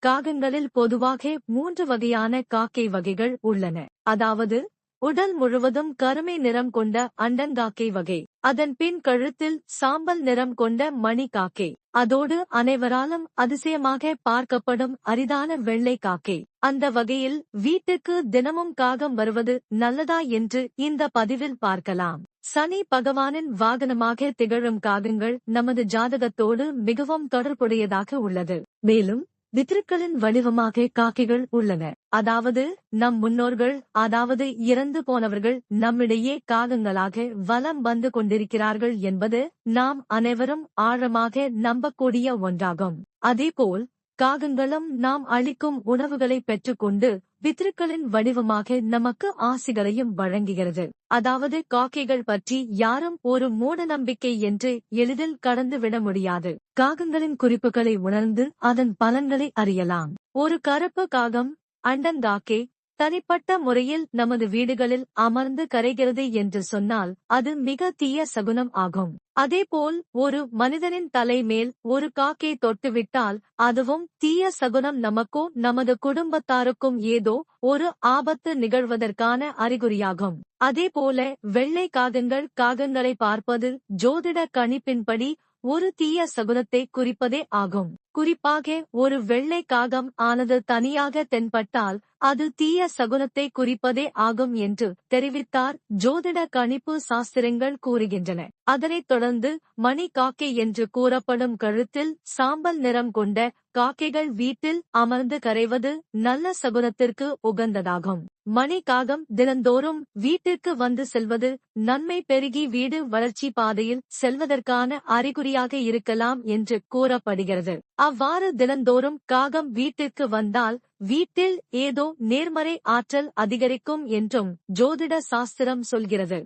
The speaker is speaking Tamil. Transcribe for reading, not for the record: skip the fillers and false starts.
காகங்களில் பொதுவாக 3 வகையான காக்கை வகைகள் உள்ளன. அதாவது, உடல் முழுவதும் கருமை நிறம் கொண்ட அண்டங்காக்கை வகை, அதன் பின் கழுத்தில் சாம்பல் நிறம் கொண்ட மணி காக்கை, அதோடு அனைவராலும் அதிசயமாக பார்க்கப்படும் அரிதான வெள்ளை காக்கை. அந்த வகையில் வீட்டுக்கு தினமும் காகம் வருவது நல்லதா என்று இந்த பதிவில் பார்க்கலாம். சனி பகவானின் வாகனமாக திகழும் காகங்கள் நமது ஜாதகத்தோடு மிகவும் தொடர்புடையதாக உள்ளது. மேலும் பித்ருக்களின் வடிவமாக காக்கைகள் உள்ளன. அதாவது நம் முன்னோர்கள், அதாவது இறந்து போனவர்கள் நம்மிடையே காகங்களாக வலம் வந்து கொண்டிருக்கிறார்கள் என்பது நாம் அனைவரும் ஆழமாக நம்பக்கூடிய ஒன்றாகும். அதேபோல் காகங்களும் நாம் அளிக்கும் உணவுகளை பெற்றுக்கொண்டு பித்ருக்களின் வடிவமாக நமக்கு ஆசிகளையும் வழங்குகிறது. அதாவது காக்கைகள் பற்றி யாரும் ஒரு மூடநம்பிக்கை என்று எளிதில் கடந்து விட முடியாது. காகங்களின் குறிப்புகளை உணர்ந்து அதன் பலன்களை அறியலாம். ஒரு கருப்பு காகம், அண்டங்காக்கை, தனிப்பட்ட முறையில் நமது வீடுகளில் அமர்ந்து கரைகிறது என்று சொன்னால் அது மிக தீய சகுனம் ஆகும். அதேபோல் ஒரு மனிதனின் தலை மேல் ஒரு காக்கை தொட்டுவிட்டால் அதுவும் தீய சகுனம். நமக்கோ நமது குடும்பத்தாருக்கும் ஏதோ ஒரு ஆபத்து நிகழ்வதற்கான அறிகுறியாகும். அதேபோல வெள்ளை காகங்கள் காகங்களை பார்ப்பது ஜோதிட கணிப்பின்படி ஒரு தீய சகுனத்தை குறிப்பதே ஆகும். குறிப்பாக ஒரு வெள்ளை காகம் ஆனது தனியாக தென்பட்டால் அது தீய சகுனத்தை குறிப்பதே ஆகும் என்று தெரிவித்தார் ஜோதிட கணிப்பு சாஸ்திரங்கள் கூறுகின்றன. அதனைத் தொடர்ந்து மணி காக்கை என்று கூறப்படும் கழுத்தில் சாம்பல் நிறம் கொண்ட காக்கைகள் வீட்டில் அமர்ந்து கரைவது நல்ல சகுனத்திற்கு உகந்ததாகும். மணி காகம் தினந்தோறும் வீட்டிற்கு வந்து செல்வது நன்மை பெருகி வீடு வளர்ச்சி பாதையில் செல்வதற்கான அறிகுறியாக இருக்கலாம் என்று கூறப்படுகிறது. அவ்வாறு தினந்தோறும் காகம் வீட்டிற்கு வந்தால் வீட்டில் ஏதோ நேர்மறை ஆற்றல் அதிகரிக்கும் என்றும் ஜோதிட சாஸ்திரம் சொல்கிறது.